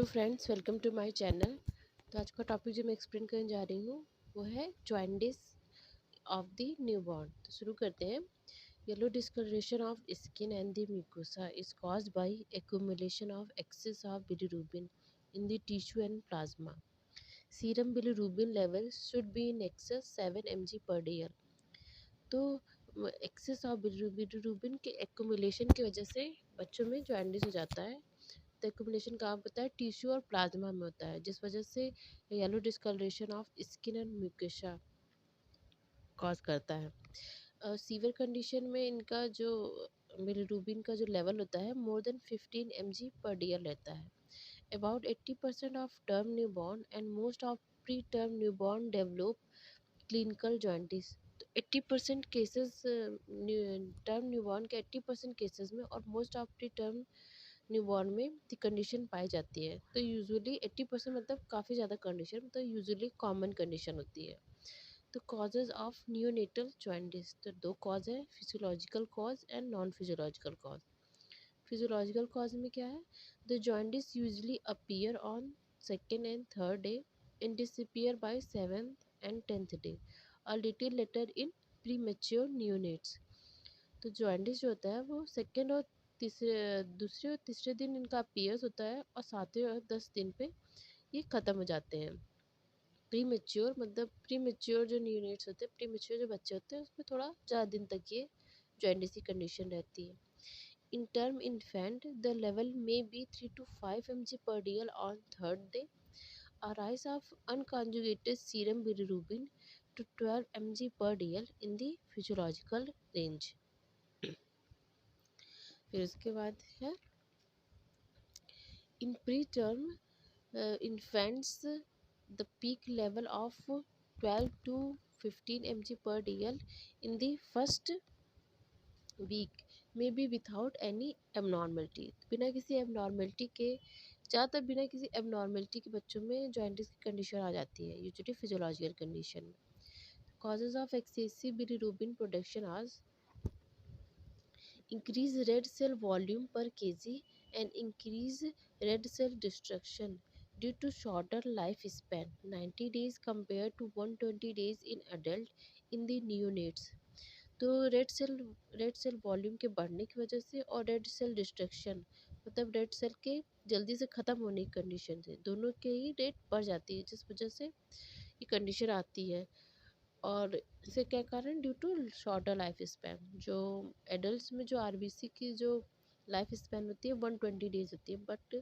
Hello friends, welcome to my channel. तो आज का टॉपिक जो मैं एक्सप्लेन करने जा रही हूँ वो है जॉइंडिस ऑफ द न्यूबॉर्न। तो शुरू करते हैं। Yellow discolouration of skin and the mucosa is caused by accumulation of excess of bilirubin in the tissue and plasma. Serum bilirubin level should be in excess 7 mg per day. तो excess of bilirubin के accumulation की वजह से बच्चों में jaundice हो जाता है। तो एक्यूमुलेशन कहाँ होता है? टिश्यू और प्लाज्मा में होता है, जिस वजह से yellow discolouration of skin and mucosa cause करता है। सीवियर कंडीशन में इनका जो बिलीरुबिन का जो लेवल होता है more than 15 mg per day रहता है। About 80% of term newborn and most of pre term newborn develop clinical jaundice. तो 80% केसेस टर्म न्यूबॉर्न के 80% केसेस में और most of pre term newborn में द कंडीशन पाई जाती है। तो यूजुअली 80% मतलब काफ़ी ज़्यादा कंडीशन, तो यूजुअली कॉमन कंडीशन होती है। तो कॉजेज ऑफ नियोनेटल जॉइंटिस, तो दो कॉज है, physiological cause and non physiological cause. Physiological cause में क्या है? The jaundice usually appear on second and third day and disappear by 7th and 10th day, a little later in premature neonates. तो jaundice जो होता है वो second और दूसरे और तीसरे दिन इनका अपीयर्स होता है और 7वें और 10 दिन पे ये ख़त्म हो जाते हैं। प्री मेच्योर मतलब प्री मेच्योर जो न्यूनेट्स होते हैं, प्री मेच्योर जो बच्चे होते हैं, उसमें थोड़ा ज़्यादा दिन तक ये जॉइंटिस की कंडीशन रहती है। In term infant the level में B 3 to 5 mg per dl on third day, a rise of unconjugated serum bilirubin to 12 mg per dl in the physiological range। फिर उसके बाद है in preterm infants the peak level of 12 to 15 mg per dl in the first week may be without any abnormality। बिना किसी abnormality के, ज़्यादातर बिना किसी abnormality के बच्चों में जॉइंटिस की कंडीशन आ जाती है, यूजुअली फिजियोलॉजिकल कंडीशन में। Causes of excessive bilirubin production are increase red cell volume per kg and increase red cell destruction due to shorter lifespan 90 days compared to 120 days in adult in the neonates। तो red cell volume के बढ़ने की वजह से और red cell destruction मतलब red cell के जल्दी से ख़त्म होने की कंडीशन से दोनों के ही रेट बढ़ जाती है, जिस वजह से ये कंडीशन आती है। और इससे क्या कारण? Due to shorter life span. जो एडल्ट्स में जो आरबीसी की जो लाइफ स्पैन होती है 120 डेज होती है, बट जो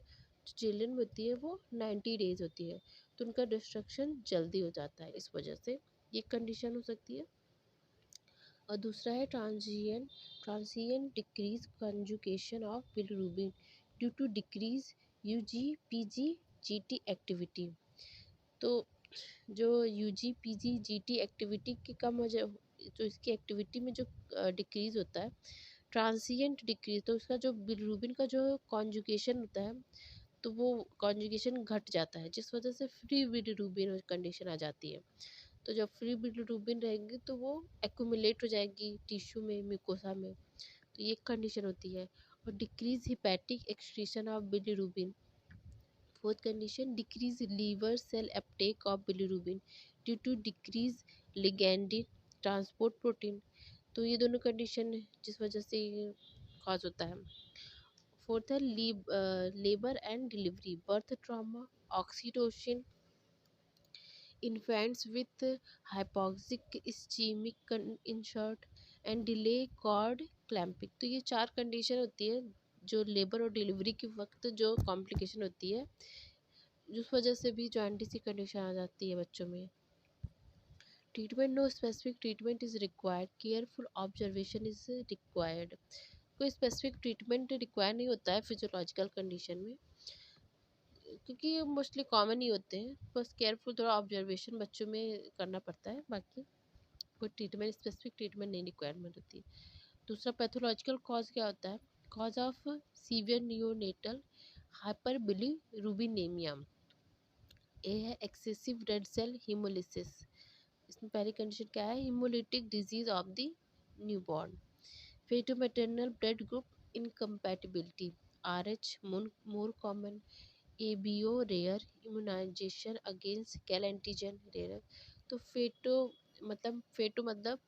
चिल्ड्रन में होती है वो 90 डेज होती है। तो उनका डिस्ट्रक्शन जल्दी हो जाता है, इस वजह से ये कंडीशन हो सकती है। और दूसरा है transient decrease conjugation of bilirubin due to decrease UGPGT activity. तो जो यूजी-पीजी-जीटी एक्टिविटी की कम हो जाए, तो इसकी एक्टिविटी में जो डिक्रीज़ होता है, ट्रांसिएंट डिक्रीज, तो उसका जो बिलीरुबिन का जो कॉन्जुगेशन होता है तो वो कॉन्जुगेशन घट जाता है, जिस वजह से फ्री बिलीरुबिन कंडीशन आ जाती है। तो जब फ्री बिलीरुबिन रहेगी तो वो एक्यूमुलेट हो जाएगी टिश्यू में, म्यूकोसा में, तो ये कंडीशन होती है। और decrease hepatic excretion of bilirubin. Fourth condition, decrease liver cell uptake of bilirubin due to decrease ligandin transport protein. तो ये दोनों कंडीशन है जिस वजह से ये कॉज होता है। फोर्थ है labour and delivery, birth trauma, oxytocin, infants with hypoxic ischaemic insult and delay cord clamping. तो ये 4 कंडीशन होती है जो लेबर और डिलीवरी के वक्त जो कॉम्प्लिकेशन होती है, जिस वजह से भी जॉइंटिस की कंडीशन आ जाती है बच्चों में। Treatment, no specific treatment is required, careful observation is required. कोई स्पेसिफिक ट्रीटमेंट रिक्वायर नहीं होता है फिजियोलॉजिकल कंडीशन में, क्योंकि ये मोस्टली कॉमन ही होते हैं, बस केयरफुल थोड़ा ऑब्जर्वेशन बच्चों में करना पड़ता है, बाकी कोई ट्रीटमेंट, स्पेसिफिक ट्रीटमेंट नहीं रिक्वायरमेंट होती है। दूसरा पैथोलॉजिकल कॉज क्या होता है? Cause of severe neonatal hyperbilirubinaemia. A है एक्सेसिव रेड सेल हीमोलिसिस। इसमें पहली कंडीशन क्या है? Haemolytic disease of the newborn. Feto maternal blood group incompatibility, R H more common, ABO rare, immunisation against Kell antigen rare. तो feto मतलब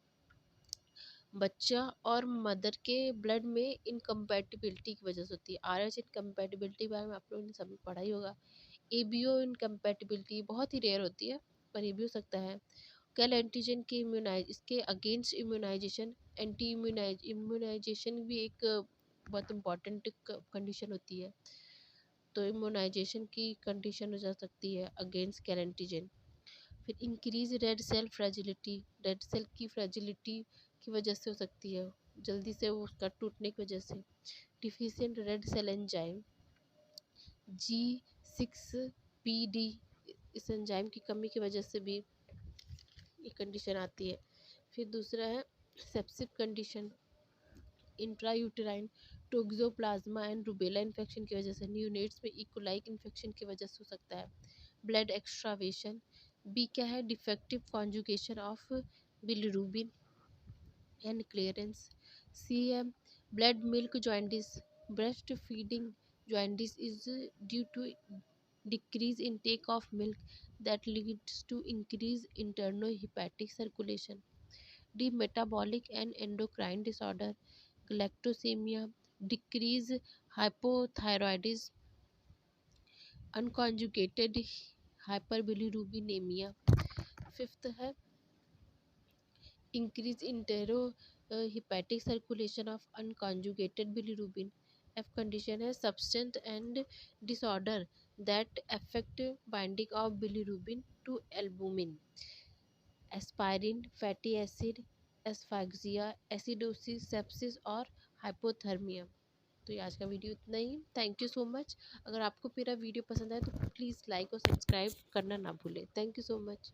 बच्चा और mother के ब्लड में इनकम्पैटिबिलिटी की वजह से होती है। RH इनकम्पैटिबिलिटी के बारे में आप लोगों ने सभी पढ़ा ही होगा। ABO इनकम्पैटिबिलिटी बहुत ही रेयर होती है, पर ये भी हो सकता है। कैल एंटीजन की इसके अगेंस्ट इम्यूनाइजेशन, इम्यूनाइजेशन भी एक बहुत इम्पॉर्टेंट कंडीशन होती है। तो इम्यूनाइजेशन की कंडीशन हो जा सकती है अगेंस्ट कैल एंटीजन। फिर increase red cell fragility, red cell की फ्रेजिलिटी की वजह से हो सकती है, जल्दी से वो उसका टूटने की वजह से। Deficient red cell enzyme G6PD, इस एंजाइम की कमी की वजह से भी ये कंडीशन आती है। फिर दूसरा है septic condition, intrauterine toxoplasma and rubella infection की वजह से, न्यूनेट्स में इकोलाइक इन्फेक्शन की वजह से हो सकता है। ब्लड एक्स्ट्रावेशन। बी क्या है, defective conjugation of bilirubin and clearance. C है blood milk jaundice, breast feeding jaundice is due to decrease intake of milk that leads to increase internal hepatic circulation. D metabolic and endocrine disorder, galactosemia, decrease hypothyroidism, unconjugated hyperbilirubinemia. Fifth है increase intero hepatic circulation of unconjugated bilirubin. F condition है substance and disorder that affect binding of bilirubin to albumin. Aspirin, fatty acid, asphyxia, acidosis, sepsis और hypothermia. तो ये आज का video इतना ही। Thank you so much. अगर आपको मेरा वीडियो पसंद आए तो प्लीज़ लाइक और सब्सक्राइब करना ना भूलें। Thank you so much.